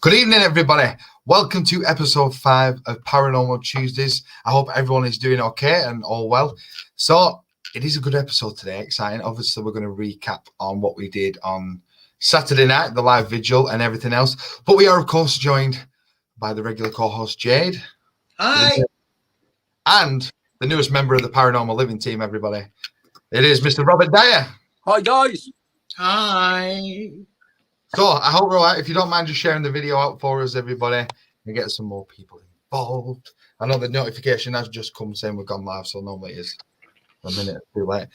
Good evening, everybody. Welcome to episode 5 of Paranormal Tuesdays. I hope everyone is doing okay and all well. So, it is a good episode today, exciting. Obviously, we're going to recap on what we did on Saturday night, the live vigil and everything else. But we are, of course, joined by the regular co-host, Jade. Hi. And the newest member of the Paranormal Living team, everybody. It is Mr. Robert Dyer. Hi, guys. Hi. So, I hope we're all right. If you don't mind just sharing the video out for us, everybody, and get some more people involved. I know the notification has just come saying we've gone live, so normally it is a minute too late.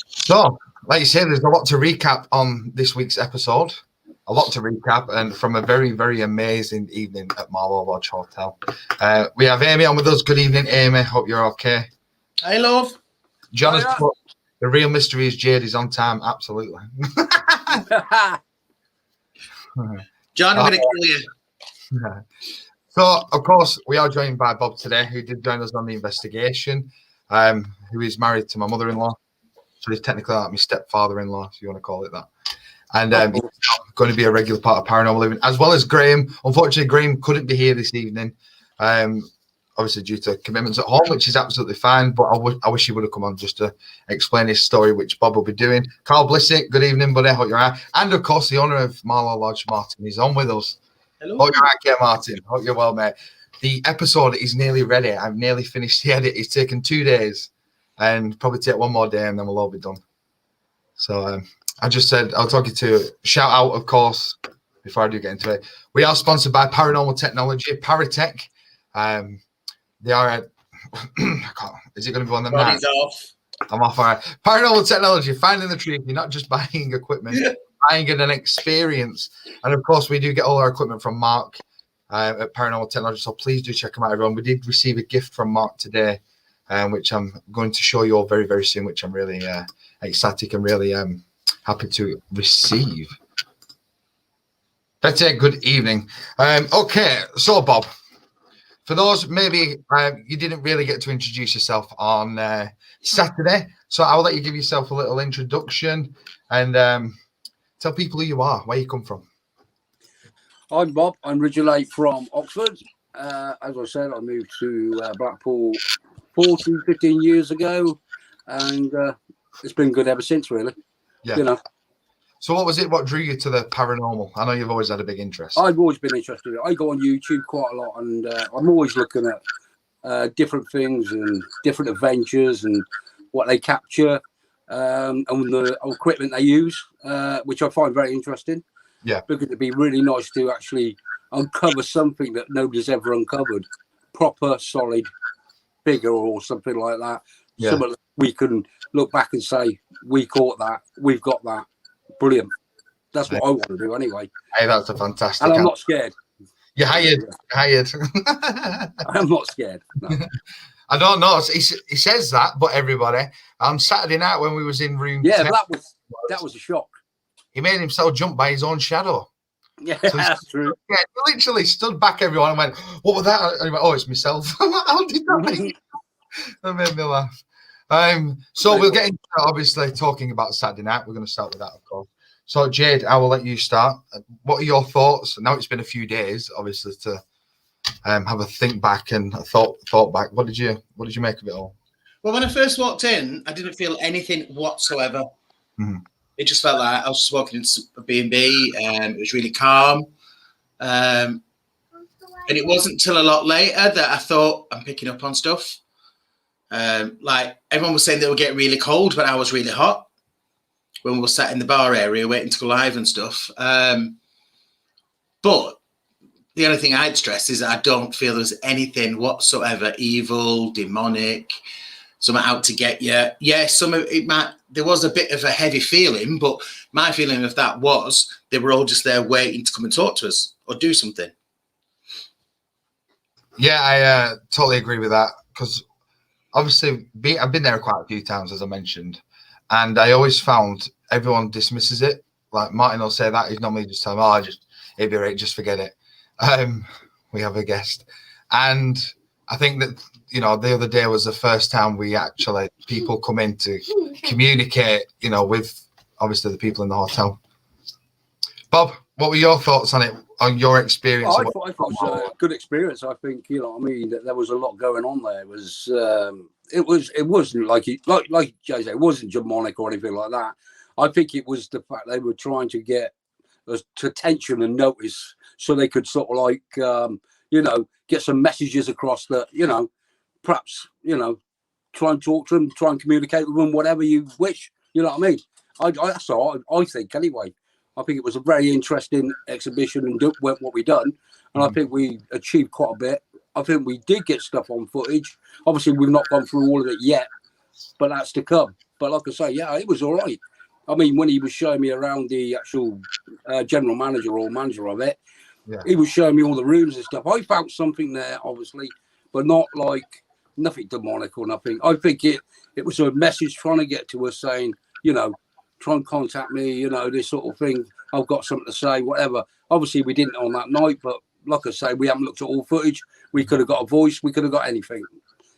So, like you say, there's a lot to recap on this week's episode. A lot to recap, and from a very, very amazing evening at Marlow Lodge Hotel. We have Amy on with us. Good evening, Amy. Hope you're okay. Hi, love. John has put, the real mystery is Jade is on time. Absolutely. John, I'm going to kill you. So, of course, we are joined by Bob today, who did join us on the investigation, who is married to my mother-in-law. So he's technically like my stepfather-in-law, if you want to call it that. And he's going to be a regular part of Paranormal Living, as well as Graham. Unfortunately, Graham couldn't be here this evening, obviously due to commitments at home, which is absolutely fine. But I wish he would have come on just to explain his story, which Bob will be doing. Carl Blissick, good evening, buddy. Hope you're all right. And, of course, the owner of Marlow Lodge, Martin, is on with us. Hello. Hope you're all right, Martin. Hope you're well, mate. The episode is nearly ready. I've nearly finished the edit. It's taken 2 days and probably take one more day and then we'll all be done. So I just said I'll talk you to shout out, of course, before I do get into it. We are sponsored by Paranormal Technology, Paratech. They are is it going to be on the night? Off. I'm off. All right. Paranormal Technology, finding the truth. You're not just buying equipment, buying an experience. And of course, we do get all our equipment from Mark at Paranormal Technology. So please do check them out, everyone. We did receive a gift from Mark today, which I'm going to show you all very, very soon, which I'm really ecstatic and really happy to receive. Betty, good evening. Okay, so Bob, for those maybe you didn't really get to introduce yourself on Saturday, so I'll let you give yourself a little introduction and tell people who you are, where you come from. I'm Bob. I'm originally from Oxford. As I said, I moved to Blackpool 15 years ago, and it's been good ever since, really. Yeah. You know. So what was it? What drew you to the paranormal? I know you've always had a big interest. I've always been interested in it. I go on YouTube quite a lot, and I'm always looking at different things and different adventures and what they capture and the equipment they use, which I find very interesting. Yeah. Because it'd be really nice to actually uncover something that nobody's ever uncovered, proper, solid figure or something like that. Yeah. Something that we can look back and say, we caught that, we've got that. Brilliant. That's what I want to do anyway. Hey, that's a fantastic. And I'm not scared. You're hired. I'm not scared. No. I don't know. He says that, but everybody, on Saturday night when we was in room 10, that was a shock. He made himself jump by his own shadow. Yeah, so that's true. Yeah, he literally stood back, everyone, and went, "What was that?" And he went, "Oh, it's myself." How did that make? That made me laugh. So we'll get into obviously talking about Saturday night. We're going to start with that, of course. So Jade, I will let you start. What are your thoughts? Now it's been a few days, obviously, to have a think back and a thought back. What did you make of it all? Well, when I first walked in, I didn't feel anything whatsoever. Mm-hmm. It just felt like I was just walking into a B&B, and it was really calm. And it wasn't till a lot later that I thought I'm picking up on stuff. Like everyone was saying they would get really cold, but I was really hot when we were sat in the bar area waiting to go live and stuff. But the only thing I'd stress is that I don't feel there's anything whatsoever evil, demonic, something out to get you. Yeah, there was a bit of a heavy feeling, but my feeling of that was they were all just there waiting to come and talk to us or do something. Yeah, I totally agree with that because obviously I've been there quite a few times, as I mentioned, and I always found everyone dismisses it. Like Martin will say that he's normally just telling me, it'd be right, just forget it. We have a guest, and I think that the other day was the first time we actually people come in to communicate, with obviously the people in the hotel. Bob, what were your thoughts on it, on your experience? I thought it was a good experience. I think, you know what I mean, that there was a lot going on there. It wasn't like Jay said, it wasn't demonic or anything like that. I think it was the fact they were trying to get us to attention and notice, so they could sort of like get some messages across that, perhaps, try and talk to them, try and communicate with them, whatever you wish. You know what I mean? That's all I think anyway. I think it was a very interesting exhibition and what we done, and I think we achieved quite a bit. I think we did get stuff on footage. Obviously, we've not gone through all of it yet, but that's to come. But like I say, yeah, it was all right. I mean, when he was showing me around the actual general manager or manager of it, he was showing me all the rooms and stuff. I found something there, obviously, but not like nothing demonic or nothing. I think it was a message trying to get to us saying, try and contact me, this sort of thing. I've got something to say, whatever. Obviously, we didn't on that night, but like I say, we haven't looked at all footage. We could have got a voice. We could have got anything.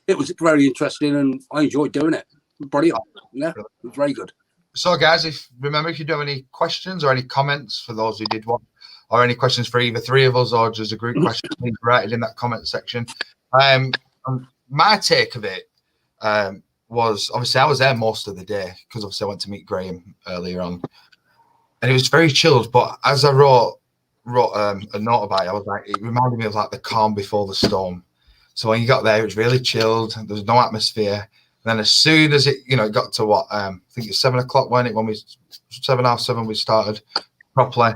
It was very interesting, and I enjoyed doing it. Brilliant. Yeah, it was very good. So, guys, if you do have any questions or any comments for those who did one, or any questions for either three of us or just a group question, please write it in that comment section. My take of it was, obviously I was there most of the day because obviously I went to meet Graham earlier on, and it was very chilled. But as I wrote a note about it, I was like, it reminded me of like the calm before the storm. So when you got there, it was really chilled. There was no atmosphere. And then as soon as it got to what I think it's 7 o'clock, when we 7:30 we started properly,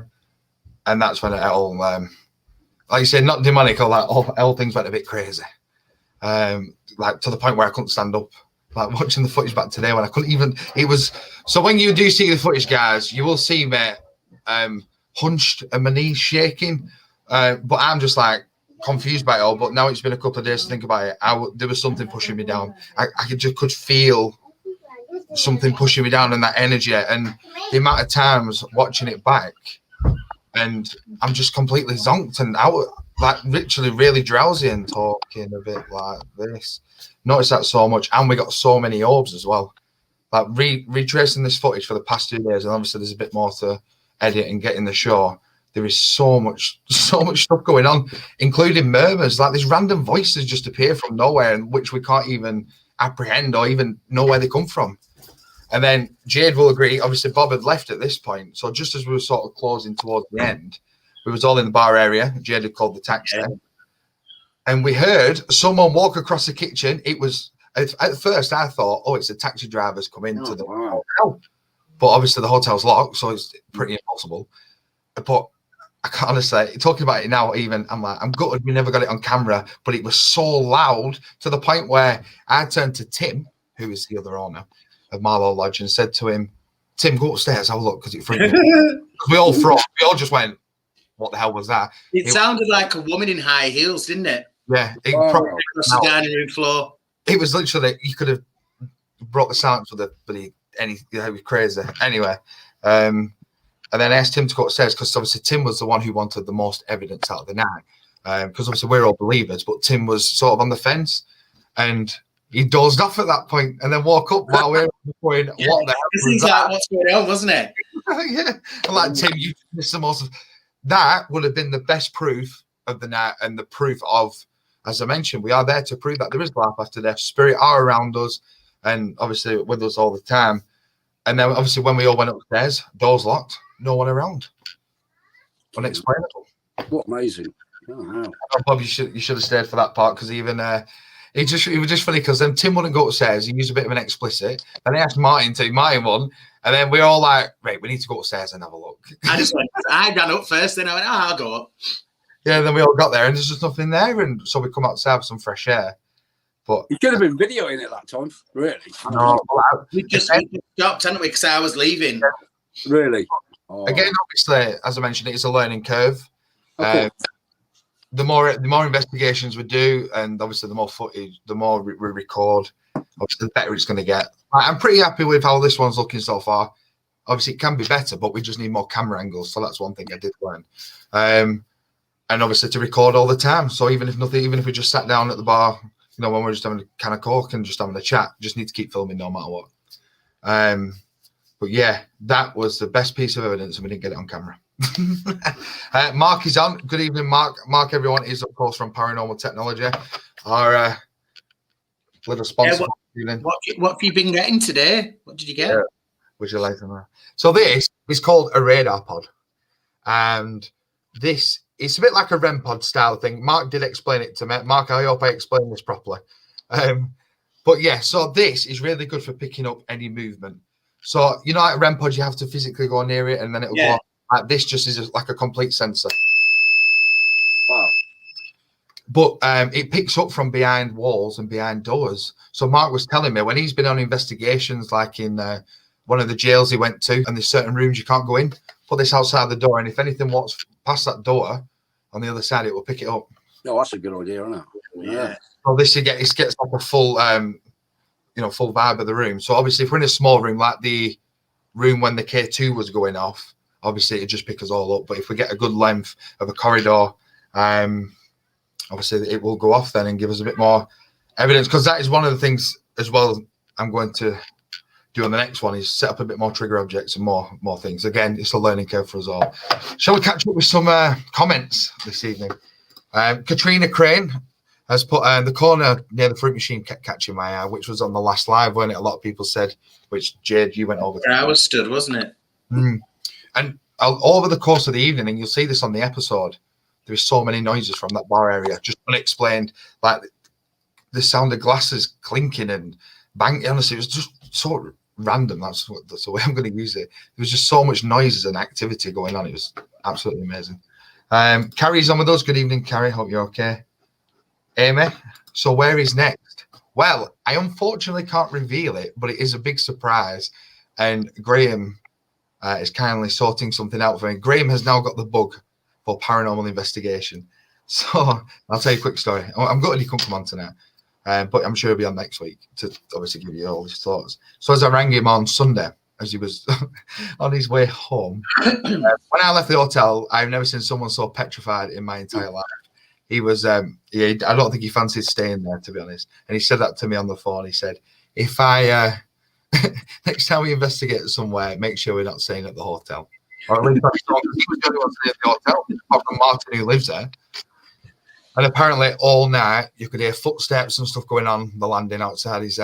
and that's when it all like you said, not demonic, or like all things went a bit crazy. Like to the point where I couldn't stand up. Like watching the footage back today when I couldn't even. It was so when you do see the footage, guys, you will see me hunched and my knees shaking. But I'm just like confused by it all. But now it's been a couple of days to think about it. There was something pushing me down. I could feel something pushing me down, and that energy, and the amount of times watching it back, and I'm just completely zonked and out. Like literally really drowsy and talking a bit like this. Noticed that so much, and we got so many orbs as well. Like retracing this footage for the past 2 days, and obviously there's a bit more to edit and get in the show. There is so much stuff going on, including murmurs. Like these random voices just appear from nowhere, and which we can't even apprehend or even know where they come from. And then Jade will agree. Obviously, Bob had left at this point, so just as we were sort of closing towards the end. We was all in the bar area. Jade had called the taxi, and we heard someone walk across the kitchen. It was at first I thought, oh, it's the taxi drivers come into the hotel, but obviously the hotel's locked, so it's pretty impossible. But I can't honestly, talking about it now, even I'm like, I'm gutted we never got it on camera, but it was so loud to the point where I turned to Tim, who is the other owner of Marlow Lodge, and said to him, "Tim, go upstairs, have a look," because it freaked me. We all froze. We all just went, what the hell was that? It sounded like a woman in high heels, didn't it? Yeah. Across the dining room floor. It was literally, you could have brought the silence with it was crazy. Anyway, and then I asked Tim to go upstairs because obviously Tim was the one who wanted the most evidence out of the night. Because obviously we're all believers, but Tim was sort of on the fence, and he dozed off at that point and then woke up while we were going, what the hell? He's like, what's going on, wasn't it? Yeah. I'm like, Tim, you missed the most. That would have been the best proof of the night, and the proof of, as I mentioned, we are there to prove that there is life after death. Spirit are around us, and obviously with us all the time. And then obviously when we all went upstairs, doors locked, no one around. Unexplainable. What amazing. Oh, wow. Bob, you should have stayed for that part, because even it was just funny because then Tim wouldn't go upstairs. He used a bit of an explicit, and he asked Martin to. Martin won, and then we were all like, "Right, we need to go upstairs and have a look." I ran up first, then I went, "Oh, I'll go up." Yeah, and then we all got there, and there's just nothing there, and so we come outside for some fresh air. But you could have been videoing it that time, really. No, we just stopped, hadn't we? Because I was leaving. Really. Oh. Again, obviously, as I mentioned, it's a learning curve. The more investigations we do, and obviously the more footage, the more we record, obviously the better it's going to get. I'm pretty happy with how this one's looking so far. Obviously, it can be better, but we just need more camera angles. So that's one thing I did learn. And obviously to record all the time. So even if we just sat down at the bar, when we're just having a can of Coke and just having a chat, just need to keep filming no matter what. But yeah, that was the best piece of evidence, and we didn't get it on camera. Mark is on. Good evening, Mark. Mark, everyone, is of course from Paranormal Technology, our little sponsor. What have you been getting today? What did you get? Yeah. Would you like to know? So this is called a radar pod, and this it's a bit like a REM pod style thing. Mark did explain it to me. Mark, I hope I explained this properly. But yeah, so this is really good for picking up any movement. So you know, like REM pod, you have to physically go near it, and then it'll go off. Like this just is like a complete sensor. Wow. But it picks up from behind walls and behind doors. So Mark was telling me when he's been on investigations, like in one of the jails he went to, and there's certain rooms you can't go in, put this outside the door, and if anything walks past that door on the other side, it will pick it up. Oh, that's a good idea, isn't it? Yeah. So this gets like a full, full vibe of the room. So obviously, if we're in a small room, like the room when the K2 was going off, obviously it just pick us all up. But if we get a good length of a corridor, obviously it will go off then and give us a bit more evidence, because that is one of the things as well I'm going to do on the next one, is set up a bit more trigger objects and more things. Again, it's a learning curve for us all. Shall we catch up with some comments this evening? Katrina Crane has put the corner near the fruit machine kept catching my eye, which was on the last live, weren't it? A lot of people said, which Jade, you went over. I was stood, wasn't it? And over the course of the evening, and you'll see this on the episode, there is so many noises from that bar area, just unexplained, like the sound of glasses clinking and banging. Honestly, it was just so random. That's the way I'm going to use it. There was just so much noises and activity going on. It was absolutely amazing. Carrie's on with us. Good evening, Carrie. Hope you're okay. Amy, so where is next? Well, I unfortunately can't reveal it, but it is a big surprise. And Graham is kindly sorting something out for me. Graham has now got the bug for paranormal investigation. So I'll tell you a quick story. I'm gutted he couldn't come on tonight, but I'm sure he'll be on next week to obviously give you all his thoughts. So as I rang him on Sunday, as he was on his way home, when I left the hotel, I've never seen someone so petrified in my entire life. He was, I don't think he fancied staying there, to be honest. And he said that to me on the phone. He said, if I, next time we investigate somewhere, make sure we're not staying at the hotel. Or at least that's not, he was the only one staying at the hotel, apart from Martin, who lives there. And apparently all night, you could hear footsteps and stuff going on the landing outside his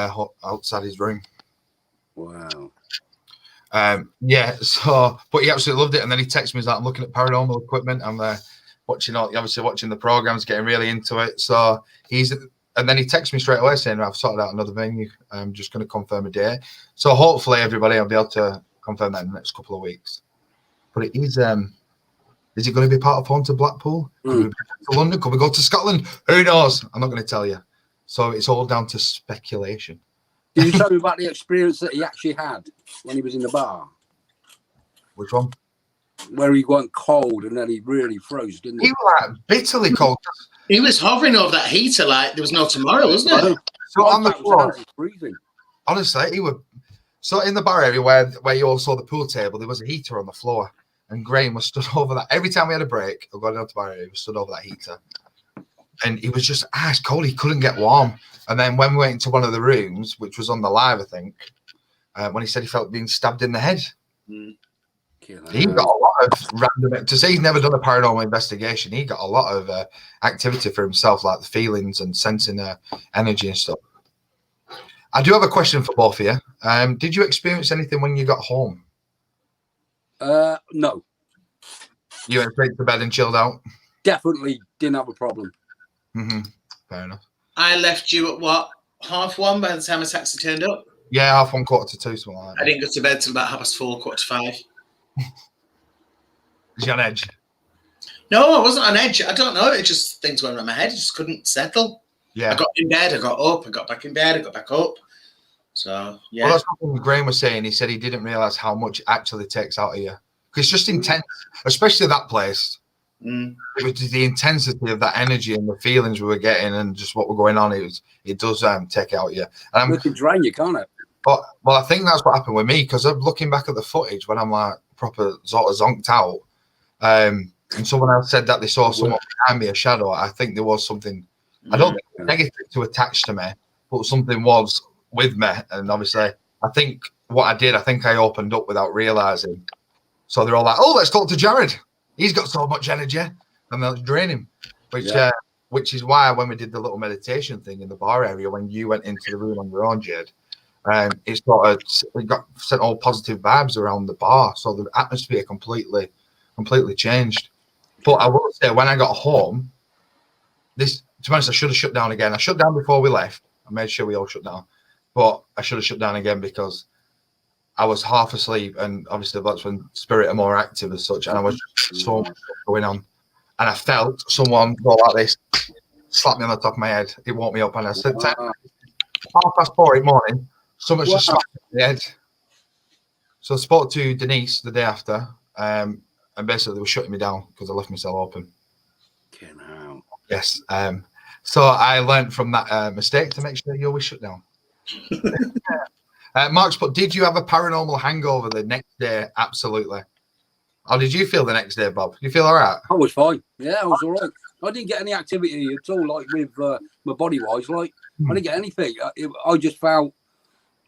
room. Wow. Yeah, so, but he absolutely loved it. And then he texted me, he's like, I'm looking at paranormal equipment. I'm watching the programs, getting really into it. So and then he texted me straight away saying, I've sorted out another venue. I'm just going to confirm a day. So hopefully everybody will be able to confirm that in the next couple of weeks. But it is it going to be part of Haunted Blackpool? Could we go to London? Could we go to Scotland? Who knows? I'm not going to tell you. So it's all down to speculation. Did you tell me about the experience that he actually had when he was in the bar? Which one? Where he went cold and then he really froze, didn't he? He was like bitterly cold. He was hovering over that heater like there was no tomorrow, wasn't it? So on the floor, freezing. Honestly, he would. So in the bar area where you all saw the pool table, there was a heater on the floor, and Graham was stood over that. Every time we had a break, or going down to the bar area, he was stood over that heater, and he was just ice cold. He couldn't get warm. And then when we went into one of the rooms, which was on the live, I think, when he said he felt being stabbed in the head. He got a lot of random, to say he's never done a paranormal investigation, he got a lot of activity for himself, like the feelings and sensing energy and stuff. I do have a question for both of you. Did you experience anything when you got home? No. You went straight to bed and chilled out? Definitely didn't have a problem. Fair enough. I left you at what, 1:30 by the time a taxi turned up? Yeah, 1:30, 1:45, something like that. I didn't go to bed till about 4:30, 4:45. Was you on edge? No, I wasn't on edge. I don't know. It just things went around my head. I just couldn't settle. Yeah. I got in bed, I got up, I got back in bed, I got back up. So, yeah. Well, that's what Graham was saying. He said he didn't realise how much it actually takes out of you. Because it's just intense, especially that place. It was the intensity of that energy and the feelings we were getting and just what were going on. It does take it out of you. And it can drain you, can't it? Well, I think that's what happened with me, because I'm looking back at the footage when I'm like proper sort of zonked out. And someone else said that they saw someone behind me, a shadow. I think there was something, I don't think it was negative to attach to me, but something was with me. And obviously, I think what I did, I think I opened up without realising. So they're all like, "Oh, let's talk to Jared. He's got so much energy," and let's drain him. Which is why when we did the little meditation thing in the bar area, when you went into the room on your own, Jed, it got sent all positive vibes around the bar, so the atmosphere completely changed. But I will say, when I got home, to be honest, I should have shut down again. I shut down before we left. I made sure we all shut down, but I should have shut down again because I was half asleep, and obviously that's when spirit are more active as such, and I was just so much stuff going on. And I felt someone go like this, slap me on the top of my head. It woke me up, and I said, 4:30 in the morning, someone's just slapped me on the head. So I spoke to Denise the day after, and basically they were shutting me down because I left my cell open. Yes. So I learned from that mistake to make sure you always shut down. Mark's put, did you have a paranormal hangover the next day? Absolutely. How did you feel the next day, Bob? You feel all right? I was fine. Yeah, I was all right. I didn't get any activity at all, like with my body wise. Like I didn't get anything. I just felt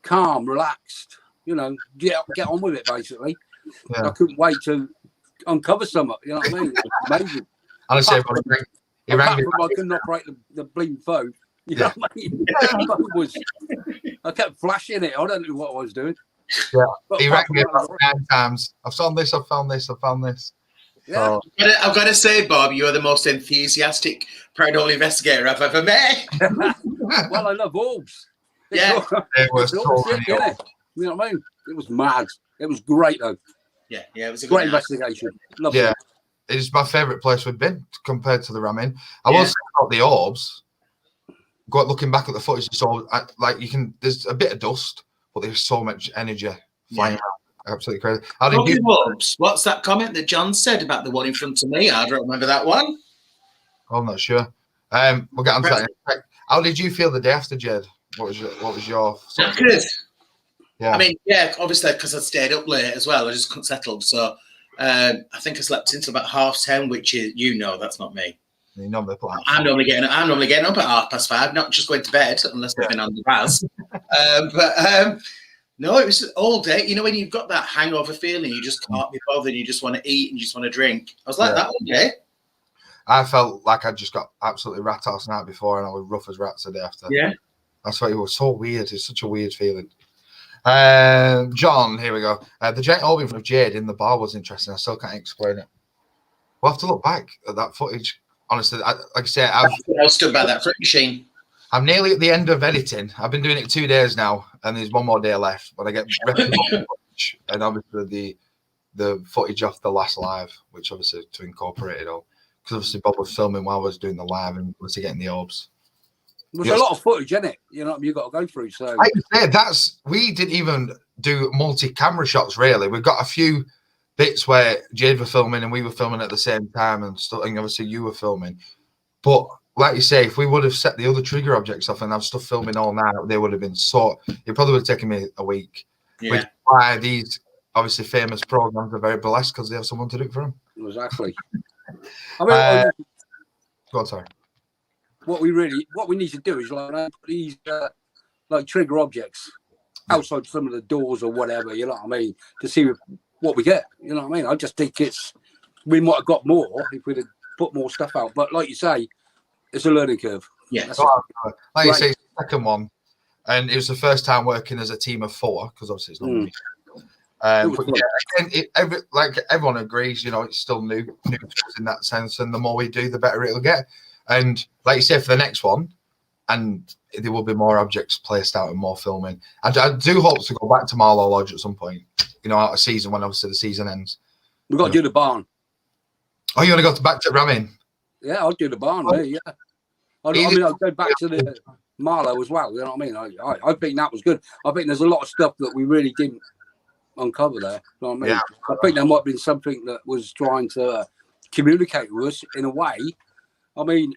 calm, relaxed. You know, get on with it basically. Yeah. I couldn't wait to uncover something. You know what I mean? It was amazing. Honestly, I couldn't operate the bleeding phone. You know what I mean? I kept flashing it. I don't know what I was doing. Yeah, he rang me about 9 times. I've found this. I've found this. I've found this. Yeah. So, I've got to say, Bob, you're the most enthusiastic paranormal investigator I've ever met. Well, I love orbs. Yeah, it was so you know what I mean? It was mad. It was great though. Yeah, it was a great investigation. Lovely. Yeah, it's my favourite place we've been compared to the ramming. I will say about the orbs. Looking back at the footage, so like there's a bit of dust, but there's so much energy flying around. Absolutely crazy. How did you? Orbs, what's that comment that John said about the one in front of me? I don't remember that one. I'm not sure. We'll get on to that in a sec. How did you feel the day after, Jed? What was your? Good. Yeah. I mean, obviously because I stayed up late as well. I just couldn't settle. So I think I slept until about 10:30, which is, that's not me. You normally I'm normally getting up at 5:30, not just going to bed unless I've been on the Raz. No, it was all day. You know, when you've got that hangover feeling, you just can't be bothered. You just want to eat and you just want to drink. I was like that all day. I felt like I just got absolutely rat-ass night before, and I was rough as rats the day after. Yeah, that's why it was so weird. It's such a weird feeling. John, here we go. The giant orb in front of Jade in the bar was interesting. I still can't explain it. We'll have to look back at that footage. Honestly, like I say, I was stood by that fruit machine. I'm nearly at the end of editing. I've been doing it 2 days now, and there's one more day left. When I get footage, and obviously the footage off the last live, which obviously to incorporate it all, because obviously Bob was filming while I was doing the live and was getting the orbs. There's a lot of footage in it, you've got to go through. So I say we didn't even do multi-camera shots really. We've got a few bits where Jade were filming and we were filming at the same time and stuff, and obviously you were filming. But like you say, if we would have set the other trigger objects off and have stuff filming all night, they would have been it probably would have taken me a week. Yeah. Which is why these obviously famous programs are very blessed because they have someone to do it for them. Exactly. I mean, go on, sorry. What we need to do is like these like trigger objects outside some of the doors or whatever, you know what I mean, to see what we get. You know what I mean? I just think we might have got more if we'd have put more stuff out. But like you say, it's a learning curve. Yeah. Like you say, it's the second one. And it was the first time working as a team of 4, because obviously it's not me. But yeah, again, everyone agrees, it's still new in that sense. And the more we do, the better it'll get. And like you say, for the next one, and there will be more objects placed out and more filming. I do hope to go back to Marlow Lodge at some point, out of season when obviously the season ends. We've got to do the barn. Oh, you want to go back to Ramin? Yeah, I'll do the barn, yeah. I mean, I'll go back to the Marlow as well, you know what I mean? I think that was good. I think there's a lot of stuff that we really didn't uncover there, you know what I mean? Yeah. I think there might have been something that was trying to communicate with us in a way. I mean,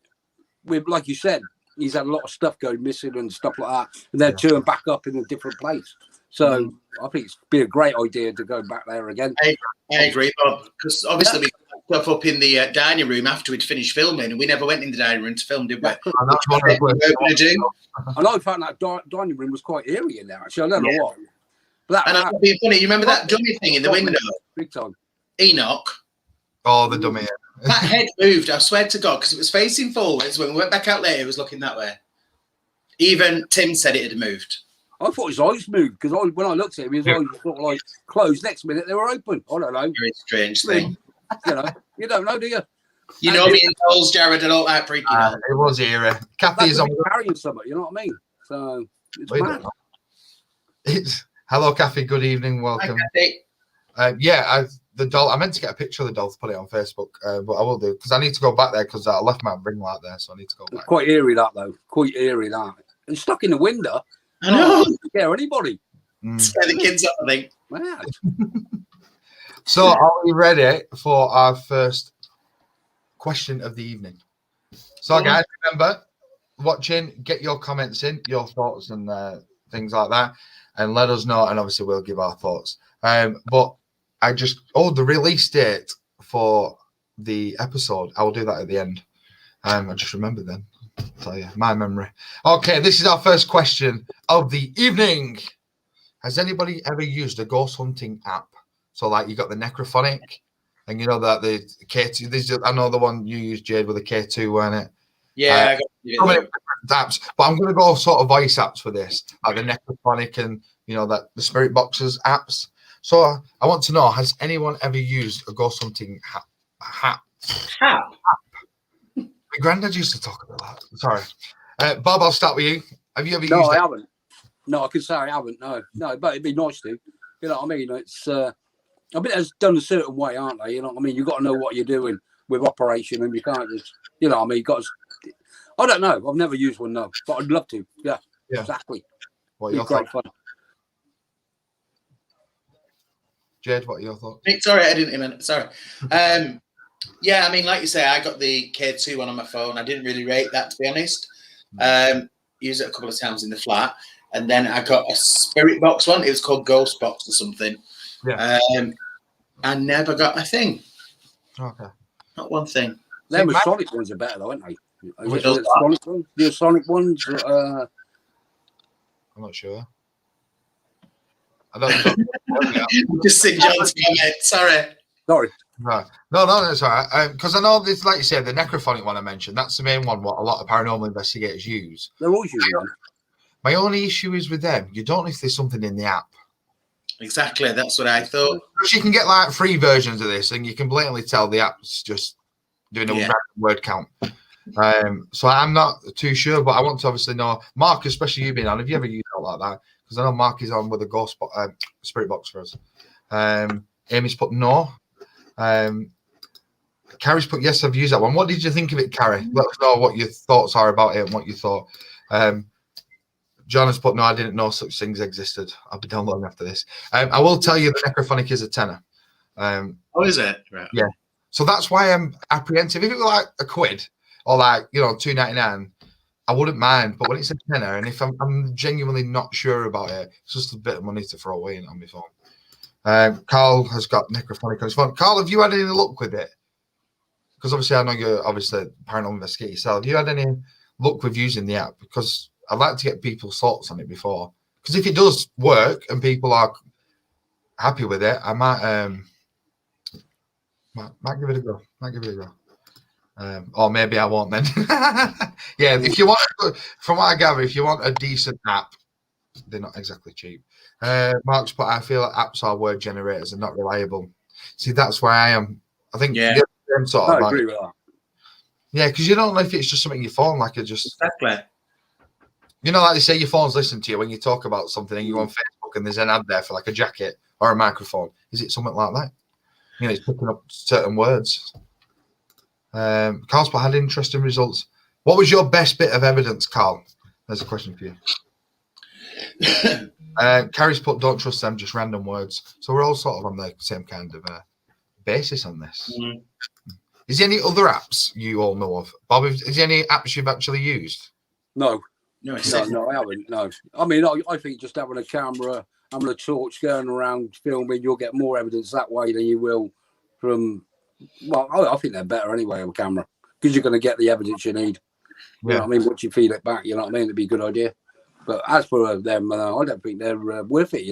like you said, he's had a lot of stuff going missing and stuff like that, and they're turned back up in a different place. So I think it's been a great idea to go back there again. I agree, Bob, because obviously we got stuff up in the dining room after we'd finished filming, and we never went in the dining room to film, did we? And that's what we were going to do. And I found that dining room was quite eerie in there, actually. I don't know why. But that's being funny. You remember that dummy thing in the window? Big time. Enoch. Oh, the dummy. That head moved, I swear to God, because it was facing forwards. When we went back out later, it was looking that way. Even Tim said it had moved. I thought his eyes moved because when I looked at him, his eyes were sort of like closed. Next minute, they were open. I don't know. Very strange thing. You know, you don't know, do you? You know me and dolls, Jared, I don't like freaky dolls. It was eerie. Kathy's on carrying something, you know what I mean? So it's mad. Hello, Kathy. Good evening. Welcome. Hi, Kathy. The doll. I meant to get a picture of the doll to put it on Facebook, but I will do because I need to go back there because I left my ring light there, so I need to go back. It's quite eerie that though. Quite eerie that. It's stuck in the window. I know. Scare anybody. Scare the kids up, I think. Mad. So, are we ready for our first question of the evening? So, guys, remember, watching, get your comments in, your thoughts and things like that, and let us know, and obviously we'll give our thoughts. But the release date for the episode, I will do that at the end. I just remembered then. I'll tell you, my memory. Okay, this is our first question of the evening. Has anybody ever used a ghost hunting app? So, like, you got the Necrophonic, and you know that the K2. I know the one you used, Jade, with the K2, weren't it? Yeah, so many different apps, but I'm going to go sort of voice apps for this, like the Necrophonic and that the Spirit Boxes apps. So I want to know: has anyone ever used a ghost hunting app? My granddad used to talk about that. Sorry, Bob. I'll start with you. Have you ever used? No, I haven't. No, I can say I haven't. No, but it'd be nice to. You know what I mean? It's I mean, it's done a certain way, aren't they? You know what I mean? You've got to know what you're doing with operation, and you can't just, you know what I mean? You got to, I don't know. I've never used one, no, but I'd love to. Yeah. Exactly. What are your great thoughts? fun. Jade, what are your thoughts? Sorry, I didn't even. Sorry. Yeah, I mean, like you say, I got the K2 one on my phone. I didn't really rate that, to be honest. Used it a couple of times in the flat. And then I got a Spirit Box one. It was called Ghost Box or something. Yeah. I never got a thing. Okay. Not one thing. Them Sonic ones are better, though, aren't they? The Sonic ones? I'm not sure. I don't just sing John's comment. Sorry. Right. No, that's all right. Because I know this, like you said, the Necrophonic one I mentioned, that's the main one what a lot of paranormal investigators use. They're always using them. My only issue is with them, you don't know if there's something in the app. Exactly, that's what I thought. Because you can get like free versions of this, and you can blatantly tell the app's just doing a random word count. So I'm not too sure, but I want to obviously know, Mark, especially you being on, have you ever used it like that? Because I know Mark is on with a Spirit Box for us. Amy's put no. Carrie's put yes, I've used that one. What did you think of it, Carrie? Let us know what your thoughts are about it and what you thought. John has put no, I didn't know such things existed. I'll be downloading after this. I will tell you the Necrophonic is a tenner. Oh, is it? Right. Yeah. So that's why I'm apprehensive. If it were like a quid or like, $2.99, I wouldn't mind. But when it's a tenner, and if I'm genuinely not sure about it, it's just a bit of money to throw away on my phone. Carl has got Necrophonic on his phone. Carl, have you had any luck with it? Because obviously I know you're obviously a paranormal investigator yourself. Have you had any luck with using the app? Because I'd like to get people's thoughts on it before. Because if it does work and people are happy with it, I might give it a go. Or maybe I won't then. Yeah, if you want, from what I gather, if you want a decent app, they're not exactly cheap. Mark's put, I feel like apps are word generators and not reliable. See, that's where I am. I think yeah. I agree with that. Yeah, because you don't know if it's just something in your phone, like it just exactly. Like they say, your phone's listening to you when you talk about something, and you go on Facebook and there's an ad there for like a jacket or a microphone. Is it something like that? It's picking up certain words. Carl's put had interesting results. What was your best bit of evidence, Carl? There's a question for you. Carrie's put, don't trust them, just random words. So we're all sort of on the same kind of basis on this. Mm. Is there any other apps you all know of? Bob, is there any apps you've actually used? No, I haven't. No, I mean, I think just having a camera, having a torch, going around filming, you'll get more evidence that way than you will from. Well, I think they're better anyway with a camera because you're going to get the evidence you need. You know what I mean? Once you feed it back, you know what I mean? It'd be a good idea. But as for them, I don't think they're worth it.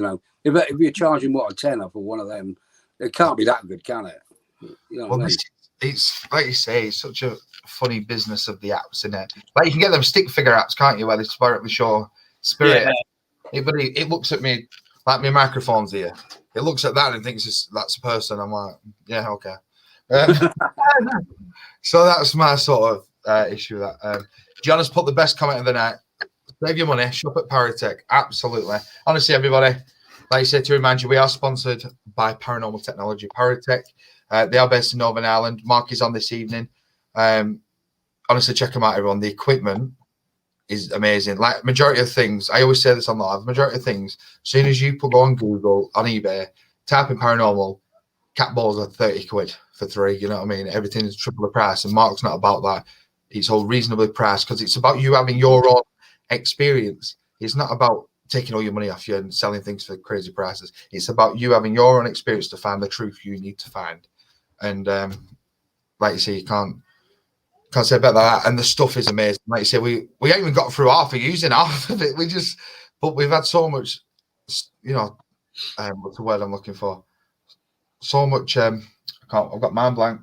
If you're charging a tenner for one of them, It can't be that good, can it? You know what I mean? It's like you say, it's such a funny business of the apps, isn't it? Like you can get them stick figure apps, can't you? Where they spirit show spirit. Yeah. It looks at me like my microphone's here. It looks at that and thinks that's a person. I'm like, yeah, okay. So that's my sort of issue with that. Gianna's put the best comment of the night. Save your money, shop at Paratech. Absolutely. Honestly, everybody, like I said, to remind you, we are sponsored by Paranormal Technology. Paratech. They are based in Northern Ireland. Mark is on this evening. Honestly, check them out, everyone. The equipment is amazing. Like majority of things, I always say this on live, majority of things, as soon as you go on Google, on eBay, type in paranormal, cat balls are 30 quid for 3, you know what I mean? Everything is triple the price, and Mark's not about that. It's all reasonably priced because it's about you having your own experience. It's not about taking all your money off you and selling things for crazy prices. It's about you having your own experience to find the truth you need to find. And like you say, you can't say about that. And the stuff is amazing. Like you say, we ain't even got through using half of it. But we've had so much, you know, what's the word I'm looking for? So much, I've got mind blank.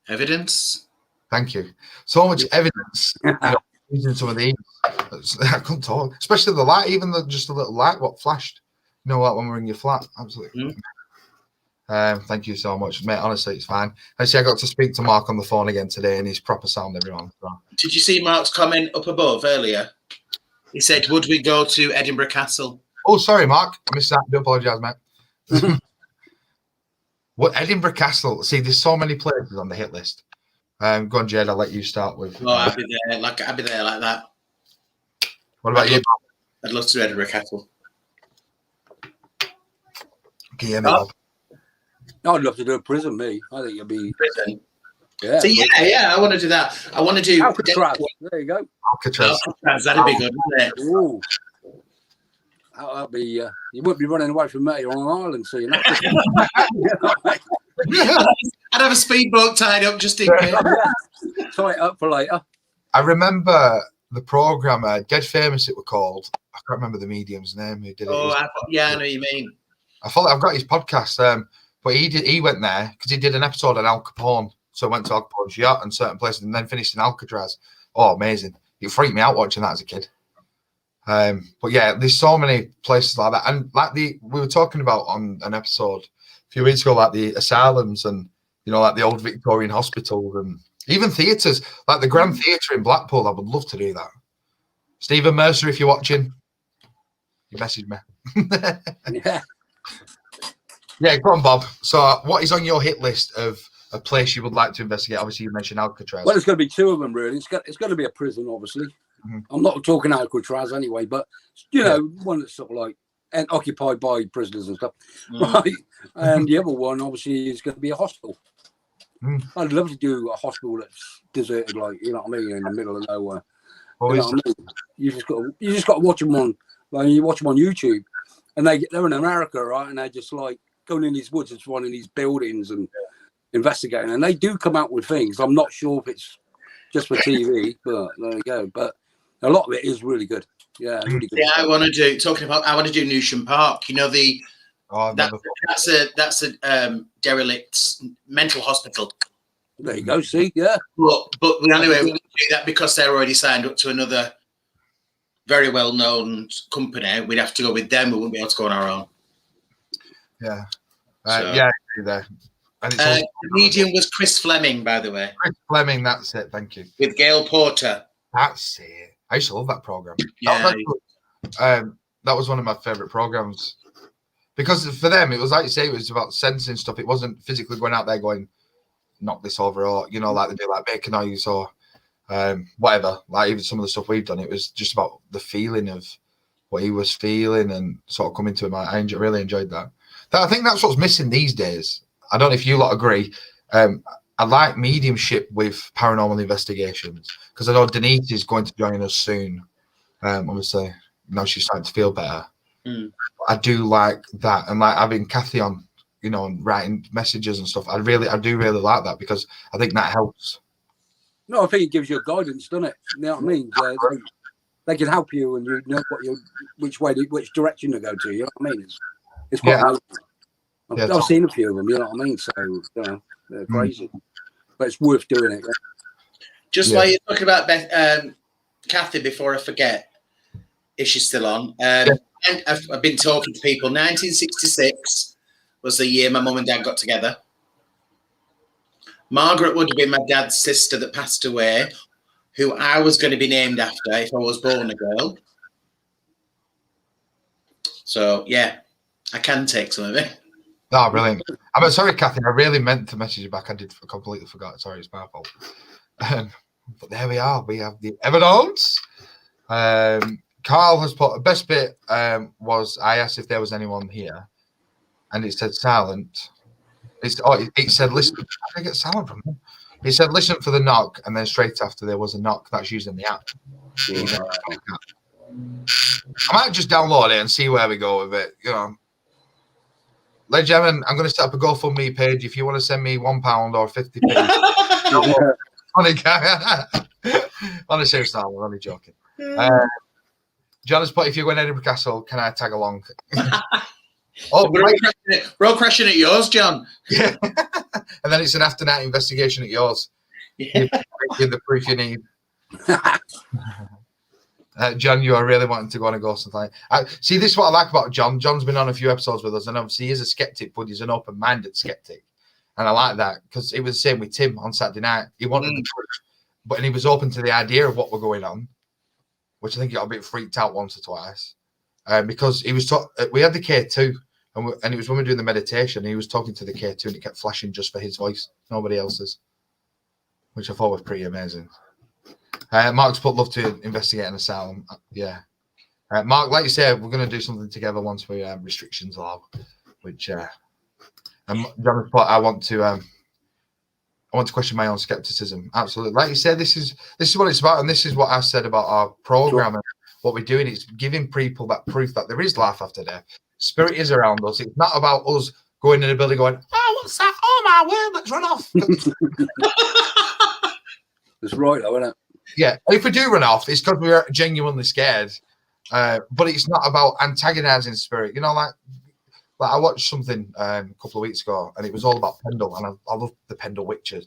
Evidence. Thank you. So much evidence, you know, using some of these. I couldn't talk, especially the light, even just a little light, what flashed. You know what, when we're in your flat, absolutely. Thank you so much, mate. Honestly, it's fine. I got to speak to Mark on the phone again today, and he's proper sound, everyone. So. Did you see Mark's comment up above earlier? He said, "Would we go to Edinburgh Castle?" Oh, sorry, Mark. I missed that. I do apologise, mate. What Edinburgh Castle? See, there's so many places on the hit list. Go on, Jade. I'll let you start with. Oh, I'd be there like that. What about you? I'd love to Edinburgh Castle. Can you hear me, Bob? I'd love to do a prison, me. I think it'd be prison. Yeah. So yeah, I want to do that. I want to do Alcatraz. There you go. Alcatraz. That'd be good, wouldn't it? Ooh. That'd be. You wouldn't be running away from me on an island, so you know. I'd have a speedboat tied up just in case. Tie it up for later. I remember the programmer, Dead Famous, it was called. I can't remember the medium's name who did it. I know what you mean. I've got his podcast. But he went there because he did an episode on Al Capone. So I went to Al Capone's yacht and certain places and then finished in Alcatraz. Oh, amazing. It freaked me out watching that as a kid. But yeah, there's so many places like that. And like we were talking about on an episode a few weeks ago, like the asylums and, you know, like the old Victorian hospitals and even theatres, like the Grand Theatre in Blackpool. I would love to do that. Stephen Mercer, if you're watching, you message me. Yeah. Yeah, go on, Bob. So what is on your hit list of a place you would like to investigate? Obviously, you mentioned Alcatraz. Well, there's going to be 2 of them, really. It's got to be a prison, obviously. Mm-hmm. I'm not talking Alcatraz anyway, but, you know, one that's sort of like and occupied by prisoners and stuff. Right? And the other one, obviously, is going to be a hospital. I'd love to do a hospital that's deserted, like, you know what I mean, in the middle of nowhere. You know what I mean? You just got to watch them on, like, you watch them on YouTube, and they're in America, right? And they're just like going in these woods and finding these buildings and investigating, and they do come out with things. I'm not sure if it's just for TV, but there you go. But a lot of it is really good. Yeah, really good. Yeah, I want to do Newsham Park. You know that's a derelict mental hospital. There you go. See, yeah. But anyway, we do that because they're already signed up to another very well-known company. We'd have to go with them. We wouldn't be able to go on our own. Yeah. Yeah, there. And it's the medium was Chris Fleming, by the way. Chris Fleming, that's it. Thank you. With Gail Porter. That's it. I used to love that program. Yeah. That was one of my favorite programs because for them, it was like you say, it was about sensing stuff. It wasn't physically going out there going, knock this over, or you know, like they do, like make a noise or whatever. Like even some of the stuff we've done, it was just about the feeling of what he was feeling and sort of coming to him. I really enjoyed that. I think that's what's missing these days. I don't know if you lot agree. I like mediumship with paranormal investigations because I know Denise is going to join us soon. Obviously, now she's starting to feel better. I do like that, and like having Kathy on, you know, and writing messages and stuff. I do really like that because I think that helps. No, I think it gives you guidance, doesn't it? You know what I mean? They can help you, and you know which direction to go to. You know what I mean? It's quite helpful. I've seen a few of them, you know what I mean? So, they're crazy. But it's worth doing it. Just while you're talking about Kathy, before I forget, if she's still on, I've been talking to people. 1966 was the year my mum and dad got together. Margaret would have been my dad's sister that passed away, who I was going to be named after if I was born a girl. So, yeah, I can take some of it. Oh, brilliant. I'm sorry, Kathy. I really meant to message you back. I completely forgot. Sorry, it's my fault. But there we are. We have the evidence. Carl has put, best bit was I asked if there was anyone here, and it said silent. It said listen. I think it's silent from him. He said listen for the knock, and then straight after there was a knock. That's using the app. Yeah. I might just download it and see where we go with it. You know, ladies and gentlemen, I'm going to set up a GoFundMe page. If you want to send me £1 or 50p. On a serious note, I'm only joking. John has put, if you're going to Edinburgh Castle, can I tag along? We're all crashing at yours, John. Yeah. And then it's an after night investigation at yours. Yeah. Give the proof you need. John, you are really wanting to go on a ghost and see, this is what I like about John. John's been on a few episodes with us, and obviously he's a skeptic, but he's an open-minded skeptic. And I like that because it was the same with Tim on Saturday night. He wanted the truth, but he was open to the idea of what were going on, which I think he got a bit freaked out once or twice. Because he was we had the K2, and it was when we were doing the meditation, he was talking to the K2 and it kept flashing just for his voice, nobody else's, which I thought was pretty amazing. Mark's put love to investigate an asylum. Yeah. Mark, like you said, we're going to do something together once we restrictions allow, which and John has put, I want to question my own skepticism. Absolutely. Like you said, this is what it's about, and this is what I said about our program. Sure. And what we're doing is giving people that proof that there is life after death. Spirit is around us. It's not about us going in a building going, oh, what's that? Oh my word, let's run off. That's right, though, isn't it? Yeah, if we do run off, it's because we're genuinely scared. But it's not about antagonizing spirit. You know, like I watched something a couple of weeks ago, and it was all about Pendle, and I love the Pendle witches.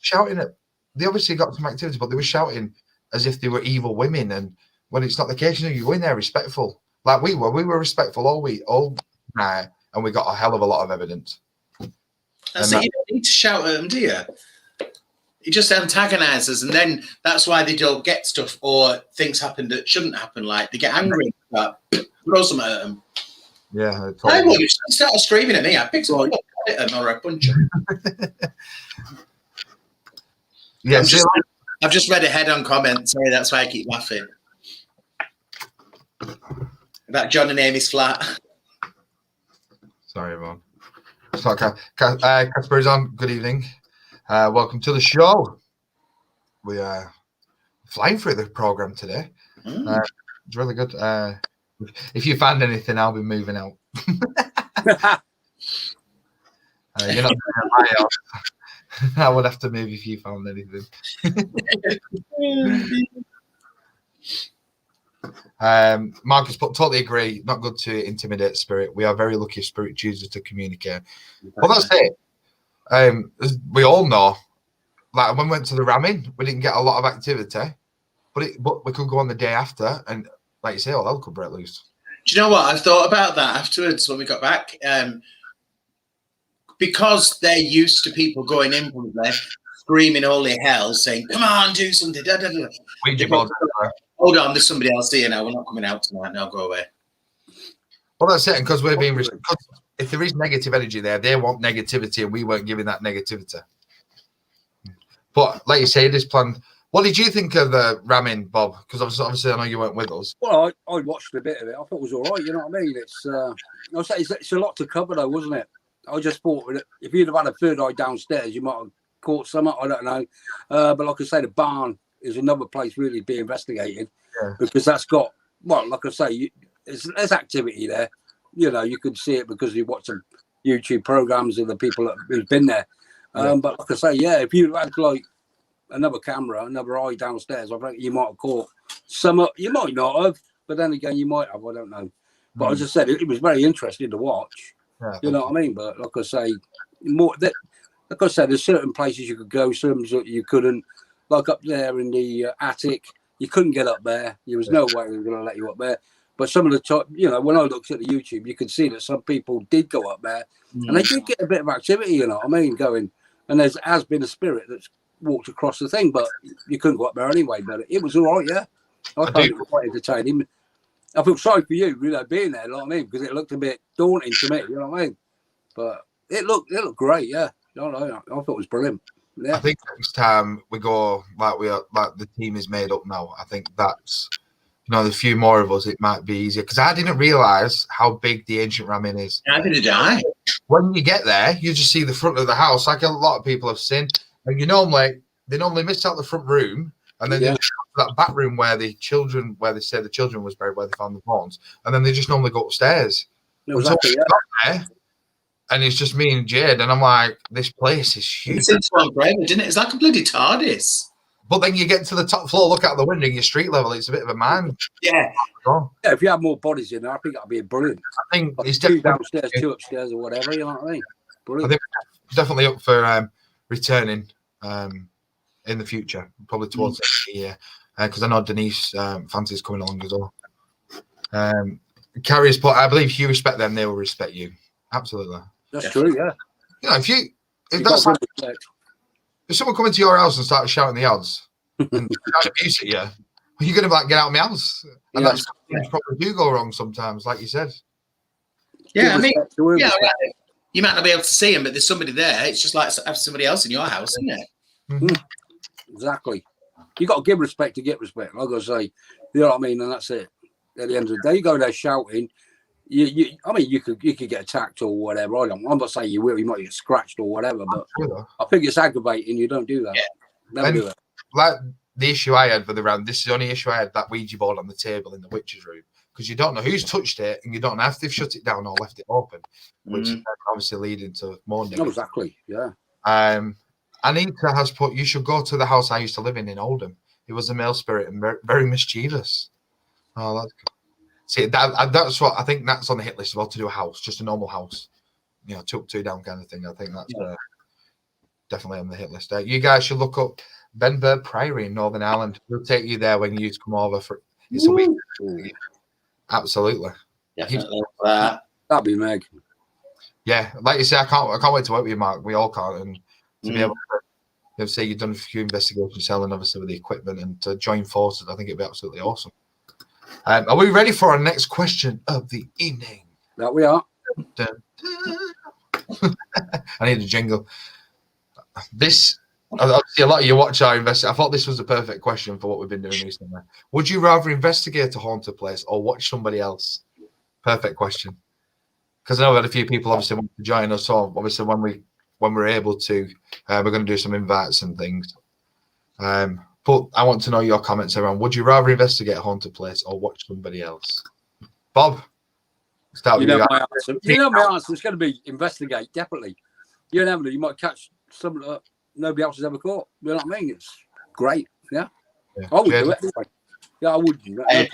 Shouting at, they obviously got some activity, but they were shouting as if they were evil women. And when it's not the case, you go in there respectful, like we were respectful all night, and we got a hell of a lot of evidence. So you don't need to shout at them, do you? It just antagonizes, and then that's why they don't get stuff, or things happen that shouldn't happen. Like they get angry, throw something at them. Yeah, I would start screaming at me. I pick something up, hit them, or I punch them. Yeah, I've just read ahead on comments. Sorry, that's why I keep laughing. About John and Amy's flat. Sorry, everyone. So, Casper is on. Good evening. Welcome to the show. We are flying through the program today. It's really good. If you find anything, I'll be moving out. You're not my house. I would have to move if you found anything. Marcus put, totally agree. Not good to intimidate spirit. We are very lucky if spirit chooses to communicate. Well, that's it. We all know, like when we went to the ramming, we didn't get a lot of activity, but we could go on the day after, and like you say, all hell could break loose. Do you know what? I thought about that afterwards when we got back. Because they're used to people going in from there, screaming holy hell, saying, come on, do something. Da, da, da. Hold on, there's somebody else here now. We're not coming out tonight. Now go away. Well, that's it. And because we're being if there is negative energy there, they want negativity, and we weren't giving that negativity. But like you say, this plan. What did you think of the ramming, Bob? Because obviously I know you weren't with us. Well, I watched a bit of it. I thought it was all right. You know what I mean? It's a lot to cover, though, wasn't it? I just thought if you'd have had a third eye downstairs, you might have caught something. I don't know. But like I say, the barn is another place really being investigated, because that's got, well, like I say, there's activity there. You know, you could see it because you watch some YouTube programs of the people who've been there. But like I say, if you had like another camera, another eye downstairs, I think you might have caught some. You might not have, but then again, you might have. I don't know. But as I said, it was very interesting to watch. Yeah, You know what I mean? But like I say, more that, like I said, there's certain places you could go, some that you couldn't. Like up there in the attic, you couldn't get up there. There was no way they were going to let you up there. But some of the top, you know, when I looked at the YouTube, you could see that some people did go up there, and they did get a bit of activity. You know what I mean? Going, and there has been a spirit that's walked across the thing, but you couldn't go up there anyway. But it was all right, yeah. I found it quite entertaining. I feel sorry for you know, being there, you know what I mean? Because it looked a bit daunting to me, you know what I mean? But it looked great, yeah. I thought it was brilliant. Yeah. I think next time we go like the team is made up now. I think that's, you know, the few more of us, it might be easier because I didn't realise how big the ancient ram inn is. Neither did I. When you get there, you just see the front of the house, like a lot of people have seen, and they normally miss out the front room, and then they just go to that back room where they say the children was buried, where they found the bones, and then they just normally go upstairs. Exactly, there, and it's just me and Jade, and I'm like, this place is huge. It's forever, didn't it? It's like a bloody TARDIS. But then you get to the top floor, look out the window, your street level, it's a bit of a man. Yeah. Yeah, if you had more bodies in there, I think that'd be brilliant. I think like it's two definitely downstairs, two upstairs, or whatever. You know what I mean? Brilliant. I think definitely up for returning in the future, probably towards the end of the year, because I know Denise fancies coming along as well. Carrier's put, I believe if you respect them, they will respect you. Absolutely. That's true, yeah. You know, if someone come into your house and starts shouting the odds and shout abuse at you, you're going to be like, get out of my house. And that's things probably do go wrong sometimes, like you said. Yeah, I mean, you might not be able to see him, but there's somebody there. It's just like having somebody else in your house, isn't it? Mm-hmm. Exactly. You got to give respect to get respect. Like I say, you know what I mean, and that's it. At the end of the day, you go there shouting. I mean, you could get attacked or whatever. I'm not saying you will. You might get scratched or whatever, but I think it's aggravating. You don't do that. Yeah. Never do it. Like the issue I had with the round, this is the only issue I had, that Ouija board on the table in the witch's room, because you don't know who's touched it, and you don't know if they've shut it down or left it open, which is obviously leading to more negative. No, exactly. Yeah. Anita has put, you should go to the house I used to live in Oldham. It was a male spirit and very mischievous. Oh, that's good. See, that's what I think, that's on the hit list as well, to do a house, just a normal house, you know, two down kind of thing. I think that's definitely on the hit list. You guys should look up Benburb Priory in Northern Ireland. We'll take you there when you come over for it's a week. Absolutely. Definitely. That'd be Meg. Yeah, like you say, I can't wait to work with you, Mark. We all can't, and to be able to say you've done a few investigations, selling obviously with the equipment, and to join forces, I think it'd be absolutely awesome. Are we ready for our next question of the evening? That we are. Dun, dun. I need a jingle. This, obviously, a lot of you watch our investigation. I thought this was a perfect question for what we've been doing recently. Would you rather investigate a haunted place or watch somebody else? Perfect question. Because I know we had a few people obviously want to join us. So obviously, when we're able to, we're going to do some invites and things. But I want to know your comments around, would you rather investigate a haunted place or watch somebody else? Bob, start with you. My answer. You know my answer. It's going to be investigate, definitely. You never know. You might catch something that nobody else has ever caught. You know what I mean? It's great. Yeah. I would do it anyway. Yeah, I would do that.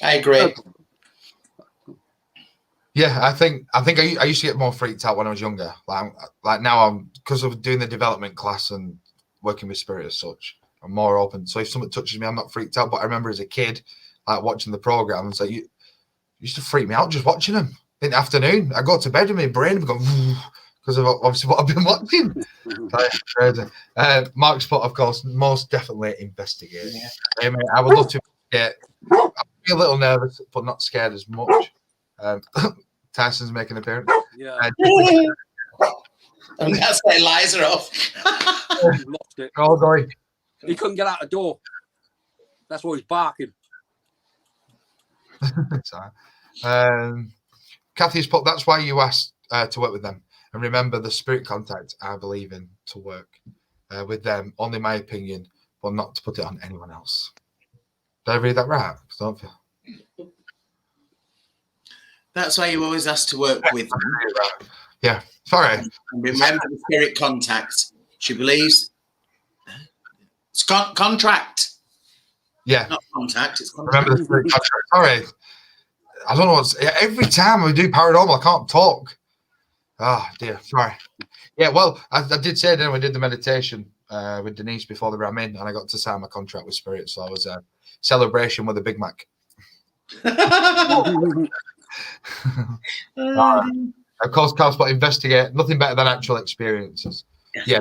I agree. Yeah, I think I used to get more freaked out when I was younger. Like now I'm, because of doing the development class and working with spirit as such, I'm more open. So if something touches me, I'm not freaked out. But I remember as a kid, like watching the program, and so you used to freak me out just watching them. In the afternoon, I go to bed and my brain would go because of obviously what I've been watching. Crazy. Mark's put, of course, most definitely investigate. Yeah. I would love to get. I'd be a little nervous, but not scared as much. Tyson's making an appearance. Yeah. And that's why lies are off. He lost it. Oh, going. He couldn't get out the door. That's why he's barking. Kathy's put, that's why you asked to work with them. And remember the spirit contact I believe in to work with them, only my opinion, but not to put it on anyone else. Did I read that right? Don't you? That's why you always ask to work with them. Yeah, sorry. And remember the spirit contact. She believes it's contract. Yeah. Not contact, it's contract. Remember the spirit contract. Sorry. I don't know what's every time we do paranormal, I can't talk. Oh dear, sorry. Yeah, well, I did say then we did the meditation with Denise before the ram in, and I got to sign my contract with Spirit, so I was a celebration with a Big Mac. Of course, Carl's investigate. Nothing better than actual experiences. Yeah,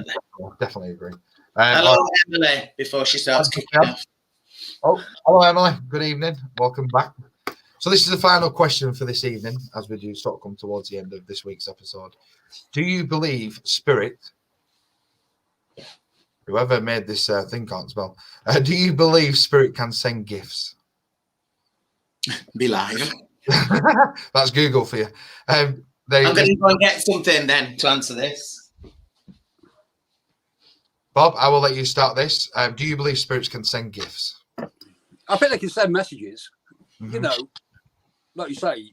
definitely agree. Hello, Emily, before she starts kicking off. Oh, hello, Emily. Good evening. Welcome back. So this is the final question for this evening, as we do sort of come towards the end of this week's episode. Do you believe Spirit? Whoever made this thing can't spell. Do you believe Spirit can send gifts? Be live. That's Google for you. I'm going to go and get something then to answer this. Bob, I will let you start this. Do you believe spirits can send gifts? I think they can send messages. You know, like you say,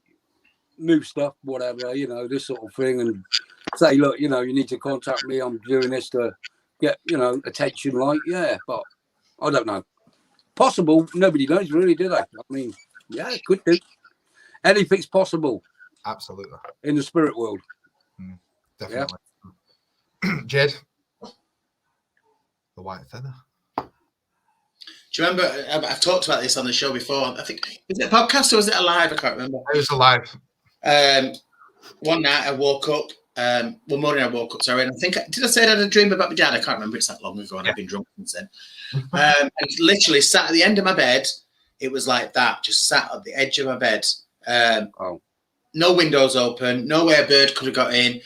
move stuff, whatever. You know, this sort of thing, and say, look, you know, you need to contact me. I'm doing this to get, you know, attention. Like, yeah, but I don't know. Possible. Nobody knows, really, do they? I mean, yeah, it could do. Anything's possible. Absolutely. In the spirit world. Definitely. Yeah. Jed? The white feather. Do you remember, I've talked about this on the show before. I think, was it a podcast or was it a live? I can't remember. It was a live. One night I woke up, one morning I woke up, sorry, and I think, did I say I had a dream about my dad? I can't remember, it's that long ago, and I've been drunk since then. And literally sat at the end of my bed. It was like that, just sat at the edge of my bed. No windows open, no way a bird could have got in.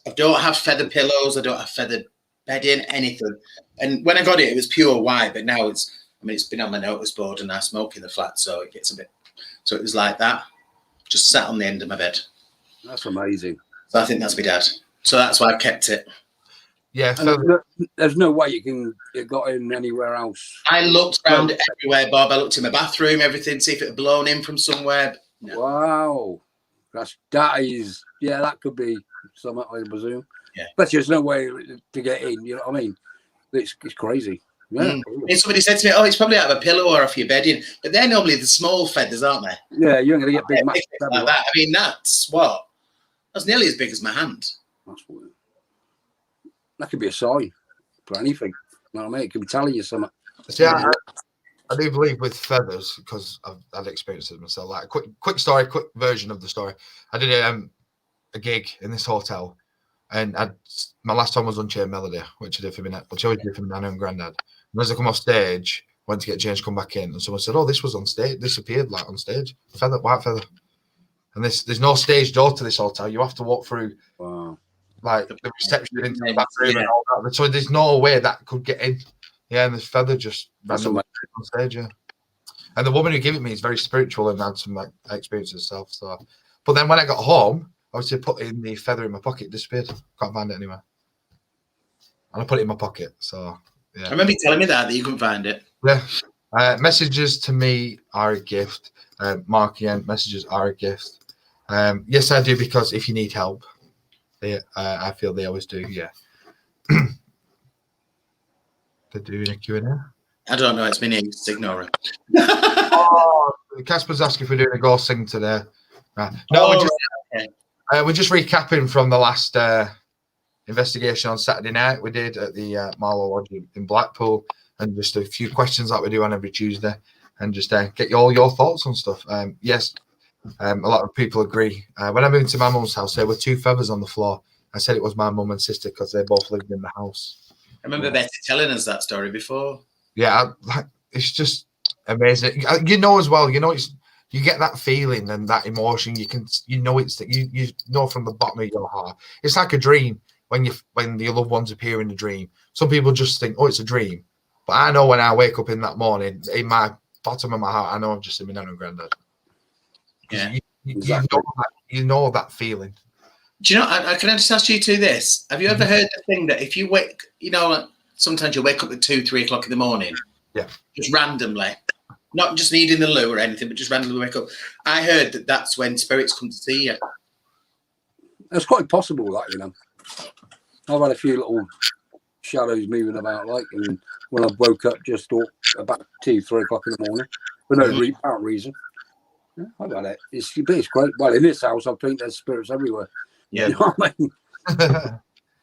I don't have feather pillows, I don't have feather bedding, anything. And when I got it, it was pure white, but now it's been on my notice board and I smoke in the flat, so it gets a bit. So it was like that, just sat on the end of my bed. That's amazing. So I think that's my dad. So that's why I kept it. Yeah. There's no way it got in anywhere else. I looked around everywhere, Bob. I looked in my bathroom, everything, see if it had blown in from somewhere. No. Wow. That could be something, I presume. Yeah. But there's no way to get in, you know what I mean? It's crazy. Yeah. And somebody said to me, it's probably out of a pillow or off your bedding. But they're normally the small feathers, aren't they? Yeah, you're going to get big like that. I mean, that's nearly as big as my hand. That's weird. That could be a sign for anything. You know what I mean? It could be telling you something. See, I do believe with feathers, because I've had experiences myself. Like quick story, quick version of the story. I did a gig in this hotel, and my last time was Unchained Melody, which I did for me, which I always did for my nana and granddad. And as I come off stage, went to get changed, come back in, and someone said, "Oh, this was on stage. This appeared like on stage. White feather." And there's no stage door to this hotel. You have to walk through. Wow. Like the reception into the bathroom and all that. So there's no way that could get in. Yeah, and this feather just randomly on stage. Yeah. And the woman who gave it me is very spiritual and had some like experience herself. So, but then when I got home, obviously put in the feather in my pocket, it disappeared. Can't find it anywhere. And I put it in my pocket. So yeah. I remember you telling me that you couldn't find it. Yeah. Messages to me are a gift. Mark, again, messages are a gift. Yes, I do, because if you need help, I feel they always do. Yeah. They're doing a Q&A. I don't know. It's my name. Just ignore it. Casper's asking if we're doing a ghost sing today. No, we're just recapping from the last investigation on Saturday night we did at the Marlow Lodge in Blackpool, and just a few questions that we do on every Tuesday, and just get all your thoughts on stuff. Yes, a lot of people agree. When I moved to my mum's house, there were 2 feathers on the floor. I said it was my mum and sister because they both lived in the house. I remember Betty telling us that story before. Yeah, it's just amazing. You know as well. You know, you get that feeling and that emotion. You know from the bottom of your heart. It's like a dream when your loved ones appear in a dream. Some people just think, it's a dream, but I know when I wake up in that morning, in my bottom of my heart, I know I'm just in my nan and granddad. Yeah, you know that feeling. Do you know? Can I just ask you this? Have you ever heard the thing that if you wake, sometimes you wake up at 2-3 o'clock in the morning, just randomly, not just needing the loo or anything, but just randomly wake up. I heard that's when spirits come to see you. It's quite possible, I've had a few little shadows moving about, and when I woke up just about 2-3 o'clock in the morning, for no apparent reason. Yeah, I've had it. It's great. Well, in this house, I think there's spirits everywhere. Yeah. You know what I mean?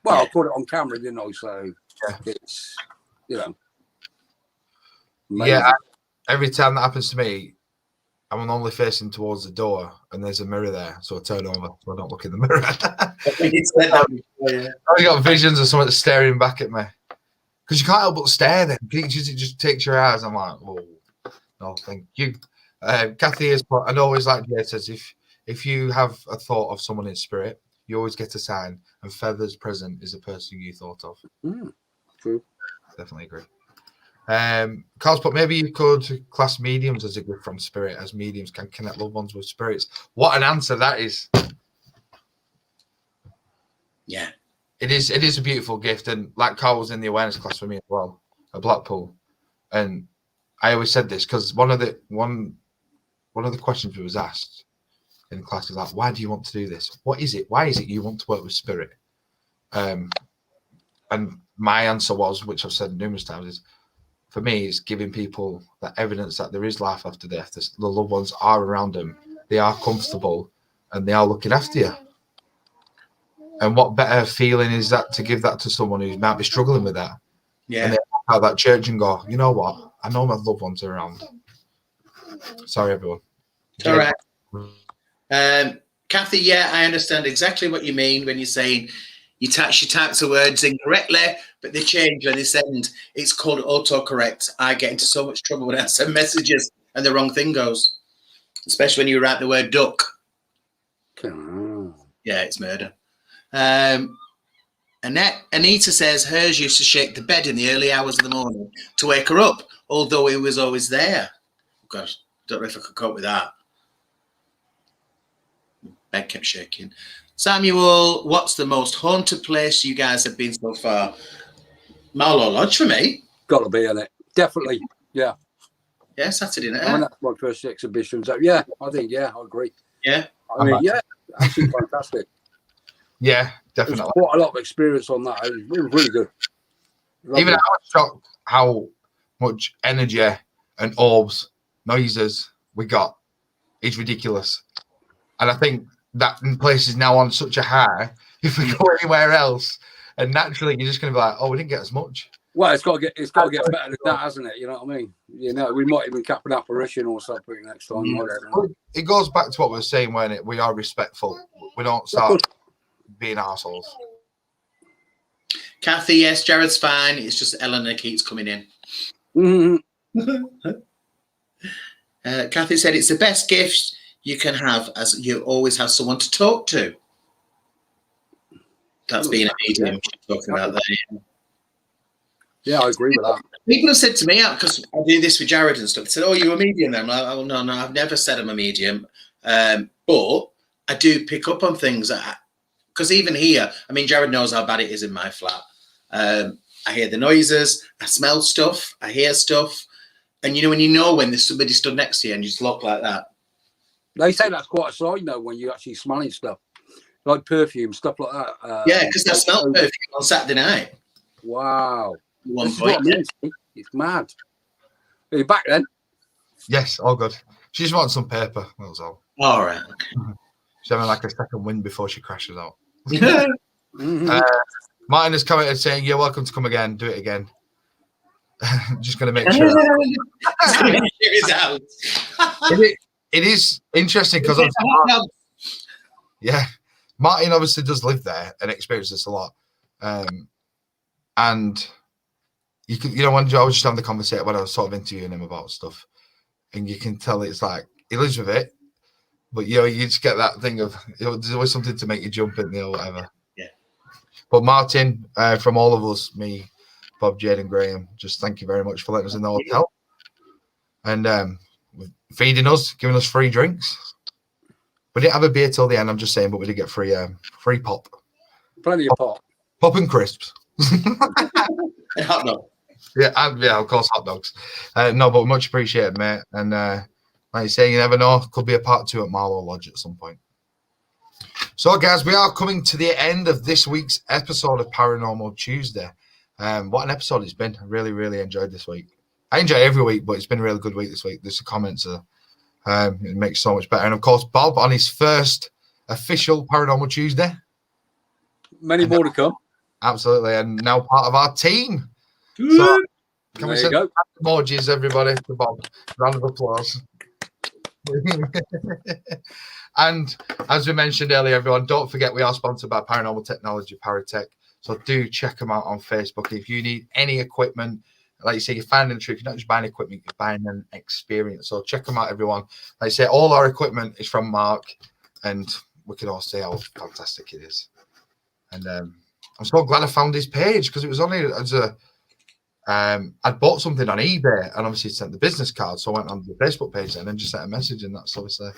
Well, I put it on camera, didn't I? So Yeah. it's, you know. Yeah, amazing. every time that happens to me, I'm normally facing towards the door and there's a mirror there. So I turn over so I don't look in the mirror. I think it's said that before, yeah. I got visions of someone staring back at me. Because you can't help but stare then. It just takes your eyes. I'm like, oh, no, thank you. Kathy is, but I always like Jay says, if you have a thought of someone in spirit, you always get a sign, and feathers present is the person you thought of. True. Definitely agree. Carl's, but maybe you could class mediums as a gift from spirit, as mediums can connect loved ones with spirits. What an answer that is. Yeah. It is a beautiful gift, and like Carl was in the awareness class with me as well at Blackpool, and I always said this because one of the questions we was asked in the class is like, why do you want to do this? What is it? Why is it you want to work with spirit? And my answer was, which I've said numerous times, is for me, it's giving people that evidence that there is life after death. The loved ones are around them, they are comfortable, and they are looking after you. And what better feeling is that to give that to someone who might be struggling with that? Yeah. And they walk out that church and go, you know what? I know my loved ones are around. Sorry, everyone. It's all right. Kathy, yeah, I understand exactly what you mean when you're saying you type the words incorrectly, but they change when they send. It's called autocorrect. I get into so much trouble when I send messages and the wrong thing goes, especially when you write the word duck. Yeah, it's murder. Anita says hers used to shake the bed in the early hours of the morning to wake her up, although he was always there. Gosh, don't know if I could cope with that. Bed kept shaking. Samuel, what's the most haunted place you guys have been so far? Marlow Lodge for me. Got to be in it. Definitely. Yeah. Yeah, Saturday night. I mean, that's my first exhibition. So, yeah, I think, yeah, I agree. Yeah. I mean, yeah, absolutely fantastic. Yeah, definitely. There's quite a lot of experience on that. It was really good. Lovely. Even I was shocked how much energy and orbs, noises we got. It's ridiculous. And I think that place is now on such a high. If we go anywhere else, and naturally you're just going to be like, oh, we didn't get as much. Well, it's got to get better than that, hasn't it? You know what I mean? You know, we might even cap an apparition or something next time. It goes back to what we were saying, when we are respectful. We don't start being assholes. Kathy, yes, Jared's fine. It's just Eleanor keeps coming in. Mm-hmm. Kathy said it's the best gift you can have, as you always have someone to talk to. That's being a medium talking about that. Yeah, I agree with that. People have said to me, because I do this with Jared and stuff, they said, oh, you're a medium then? I'm like, oh, no, I've never said I'm a medium. But I do pick up on things. Because even here, I mean, Jared knows how bad it is in my flat. I hear the noises, I smell stuff, I hear stuff. And, when there's somebody stood next to you and you just look like that. They say that's quite a sign, though, when you're actually smelling stuff. Like perfume, stuff like that. Yeah, because I smelled perfume on Saturday night. Wow. One This is point. what I mean. It's mad. Are you back then? Yes, all good. She just wants some paper. That was all. All right. Okay. She's having like a second wind before she crashes out. Mm-hmm. Martin has commented saying, you're welcome to come again. Do it again. Just going to make sure. It is interesting because Martin obviously does live there and experiences this a lot. And you can, when I was just having the conversation, when I was sort of interviewing him about stuff, and you can tell it's like he lives with it, but you just get that thing of there's always something to make you jump in there or whatever. Yeah. But Martin, from all of us, me, Bob, Jade, and Graham, just thank you very much for letting us in the hotel and feeding us, giving us free drinks. We didn't have a beer till the end, I'm just saying, but we did get free pop. Plenty of pop. Pop and crisps. And hot dog. Yeah, of course, hot dogs. No, but much appreciated, mate. And like you say, you never know. Could be a part 2 at Marlow Lodge at some point. So, guys, we are coming to the end of this week's episode of Paranormal Tuesday. What an episode it's been. I really, really enjoyed this week. I enjoy every week, but it's been a really good week this week. There's the comments. It makes so much better. And, of course, Bob on his first official Paranormal Tuesday. Many more to come. Absolutely, and now part of our team. So, can we There you send go. emojis, everybody, to Bob? Round of applause. And as we mentioned earlier, everyone, don't forget we are sponsored by Paranormal Technology, Paratech. So do check them out on Facebook. If you need any equipment, like you say, you're finding the truth. You're not just buying equipment, you're buying an experience. So check them out, everyone. Like I say, all our equipment is from Mark, and we can all say how fantastic it is. And I'm so glad I found his page, because it was only as a I'd bought something on eBay, and obviously sent the business card, so I went on the Facebook page and then just sent a message, and that's obviously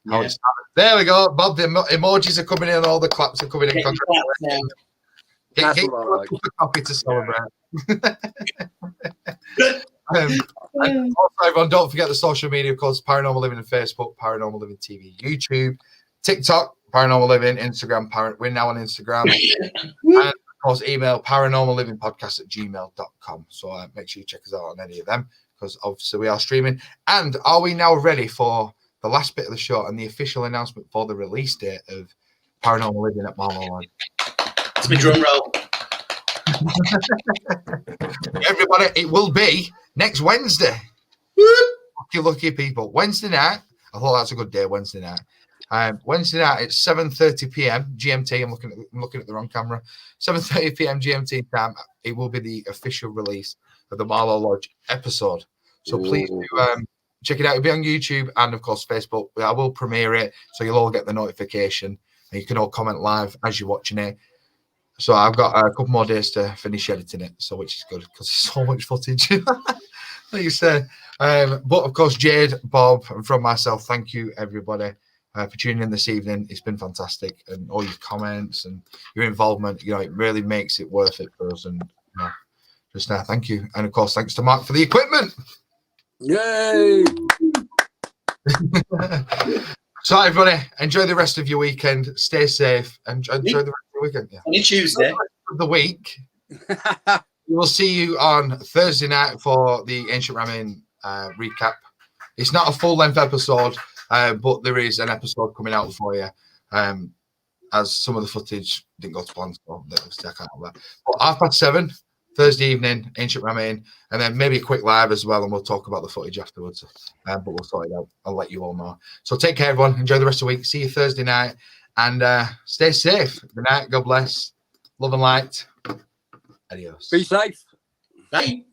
how it started. There we go, Bob. The emojis are coming in, all the claps are coming in. Get a copy to celebrate. And also, everyone, don't forget the social media, of course, Paranormal Living on Facebook, Paranormal Living TV, YouTube, TikTok, Paranormal Living, Instagram. We're now on Instagram. And of course, email paranormallivingpodcast@gmail.com. So make sure you check us out on any of them, because obviously we are streaming. And are we now ready for the last bit of the show and the official announcement for the release date of Paranormal Living at Marlow Lodge? It's my drum roll. Everybody, it will be next Wednesday. Lucky people. Wednesday night. I thought that's a good day, Wednesday night. Wednesday night at 7:30 p.m. GMT. I'm looking at the wrong camera. 7:30 p.m. GMT time. It will be the official release of the Marlow Lodge episode. So please do check it out. It'll be on YouTube and of course Facebook. I will premiere it, so you'll all get the notification, and you can all comment live as you're watching it. So I've got a couple more days to finish editing it, so which is good, because there's so much footage, like you said. But of course, Jade, Bob, and from myself, thank you everybody for tuning in this evening. It's been fantastic, and all your comments and your involvement, it really makes it worth it for us. And just now, thank you, and of course, thanks to Mark for the equipment. Yay! So everybody, enjoy the rest of your weekend. Stay safe and enjoy the rest of your weekend. Yeah. On Tuesday of the week. We'll see you on Thursday night for the Ancient Ramin recap. It's not a full-length episode, but there is an episode coming out for you. As some of the footage didn't go to plan, so obviously I can't have that. But 7:30 Thursday evening, Ancient Ramin, and then maybe a quick live as well, and we'll talk about the footage afterwards. But we'll sort it out. I'll let you all know. So take care, everyone. Enjoy the rest of the week. See you Thursday night, and stay safe. Good night. God bless. Love and light. Adios. Be safe. Bye.